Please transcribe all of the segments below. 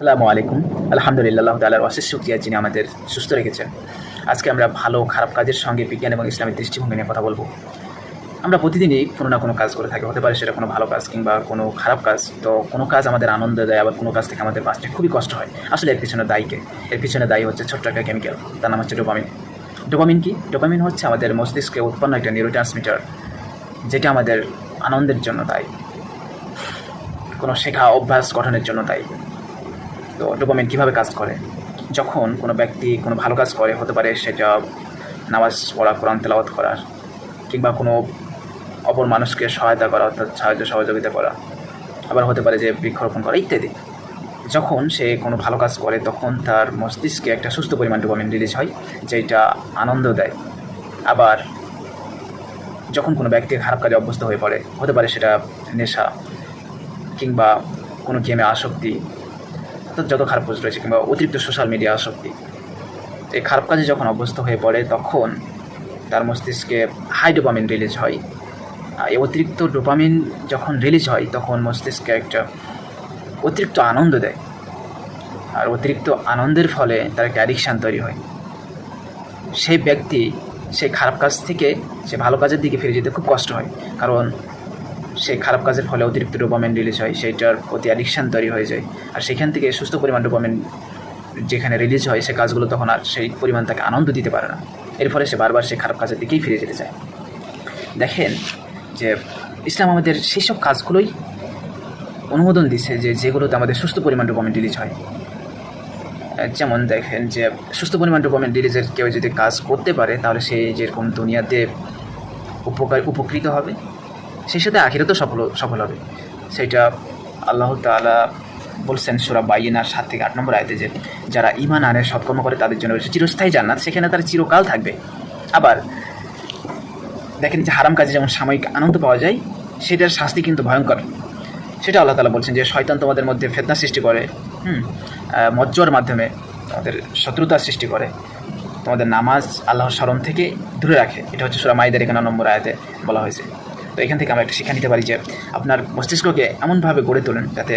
আসসালামু আলাইকুম। আলহামদুলিল্লাহ, আল্লাহ তাআলার অশেষ শুকরিয়া যিনি আমাদের সুস্থ রেখেছেন। আজকে আমরা ভালো খারাপ কাজের সঙ্গে বিজ্ঞান এবং ইসলামের দৃষ্টিভঙ্গি নিয়ে কথা বলব। আমরা প্রতিদিনই কোনো না কোনো কাজ করে থাকি, হতে পারে সেটা কোনো ভালো কাজ কিংবা কোনো খারাপ কাজ। তো কোনো কাজ আমাদের আনন্দ দেয়, আবার কোনো কাজ থেকে আমাদের বাঁচতে খুবই কষ্ট হয়। আসলে এর পিছনে দায়ী কে? এর পিছনে দায়ী হচ্ছে ছোট্ট একটা কেমিক্যাল, তার নাম হচ্ছে ডোপামিন। ডোপামিন কি? ডোপামিন হচ্ছে আমাদের মস্তিষ্কে উৎপন্ন একটা নিউরোট্রান্সমিটার, যেটা আমাদের আনন্দের জন্য দায়ী, কোনো শেখা অভ্যাস গঠনের জন্য দায়ী। তো ডোপামিন কীভাবে কাজ করে? যখন কোনো ব্যক্তি কোনো ভালো কাজ করে, হতে পারে সেটা নামাজ পড়া, কোরআন তেলাওয়াত করা, কিংবা কোনো অপর মানুষকে সহায়তা করা, অর্থাৎ সাহায্য সহযোগিতা করা, আবার হতে পারে যে বৃক্ষরোপণ করা ইত্যাদি। যখন সে কোনো ভালো কাজ করে তখন তার মস্তিষ্কে একটা সুস্থ পরিমাণ ডোপামিন রিলিজ হয়, যেটা আনন্দ দেয়। আবার যখন কোনো ব্যক্তি খারাপ কাজে অভ্যস্ত হয়ে পড়ে, হতে পারে সেটা নেশা কিংবা কোনো গেমে আসক্তি, অর্থাৎ যত খারাপ কাজ রয়েছে, কিংবা অতিরিক্ত সোশ্যাল মিডিয়া আসক্তি, এই খারাপ কাজে যখন অভ্যস্ত হয়ে পড়ে তখন তার মস্তিষ্কে হাই ডোপামিন রিলিজ হয়। এই অতিরিক্ত ডোপামিন যখন রিলিজ হয় তখন মস্তিষ্কে একটা অতিরিক্ত আনন্দ দেয়, আর অতিরিক্ত আনন্দের ফলে তার একটা অ্যাডিকশান তৈরি হয়। সেই ব্যক্তি সেই খারাপ কাজ থেকে সে ভালো কাজের দিকে ফিরে যেতে খুব কষ্ট হয়, কারণ সেই খারাপ কাজের ফলে অতিরিক্ত ডোপামিন রিলিজ হয়, সেইটার প্রতি অ্যাডিকশান তৈরি হয়ে যায়। আর সেখান থেকে সুস্থ পরিমাণ ডোপামিন যেখানে রিলিজ হয়, সে কাজগুলো তখন আর সেই পরিমাণ তাকে আনন্দ দিতে পারে না। এর ফলে সে বারবার সেই খারাপ কাজের দিকেই ফিরে যেতে চায়। দেখেন যে ইসলাম আমাদের সেই সব কাজগুলোই অনুমোদন দিচ্ছে যেগুলোতে আমাদের সুস্থ পরিমাণ ডোপামিন রিলিজ হয়। যেমন দেখেন যে সুস্থ পরিমাণ ডোপামিন রিলিজের কেউ যদি কাজ করতে পারে, তাহলে সে যেরকম দুনিয়াতে উপকৃত হবে, সেই সাথে আখিরাতেও সফল হবে। সেটা আল্লাহ তাআলা বলছেন সূরা বাইয়িনার 7 থেকে 8 নম্বর আয়াতে, যে যারা ঈমান আনে সৎকর্ম করে তাদের জন্য রয়েছে চিরস্থায়ী জান্নাত, সেখানে তারা চিরকাল থাকবে। আবার দেখেন যে হারাম কাজে যেমন সাময়িক আনন্দ পাওয়া যায়, সেটার শাস্তি কিন্তু ভয়ঙ্কর। সেটা আল্লাহ তাআলা বলছেন যে শয়তান তোমাদের মধ্যে ফিতনা সৃষ্টি করে, মজ্জর মাধ্যমে তোমাদের শত্রুতা সৃষ্টি করে, তোমাদের নামাজ আল্লাহর স্মরণ থেকে দূরে রাখে। এটা হচ্ছে সূরা মাইদার 51 নম্বর আয়াতে বলা হয়েছে। তো এখান থেকে আমরা একটা শিক্ষা নিতে পারি যে আপনার মস্তিষ্ককে এমনভাবে গড়ে তোলেন যাতে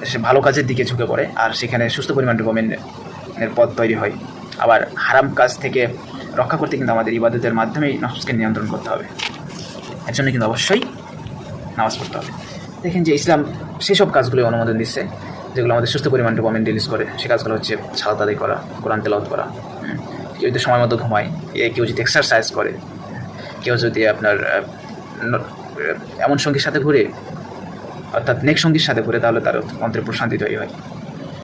সে ভালো কাজের দিকে ঝুঁকে পড়ে, আর সেখানে সুস্থ পরিমাণ ডোপামিনের পথ তৈরি হয়। আবার হারাম কাজ থেকে রক্ষা করতে কিন্তু আমাদের ইবাদতের মাধ্যমেই নফসকে নিয়ন্ত্রণ করতে হবে। এর জন্য কিন্তু অবশ্যই নামাজ পড়তে হবে। দেখেন যে ইসলাম সেসব কাজগুলো অনুমোদন দিচ্ছে যেগুলো আমাদের সুস্থ পরিমাণ ডোপামিন রিলিজ করে। সে কাজগুলো হচ্ছে সালাত আদায় করা, কোরআন তেলাওয়াত করা, কেউ যদি সময় মতো ঘুমায়, কেউ যদি এক্সারসাইজ করে, কেউ যদি আপনার এমন সঙ্গীর সাথে ঘুরে, অর্থাৎ নেক সঙ্গীর সাথে ঘুরে, তাহলে তার অন্তরে প্রশান্তি তৈরি হয়।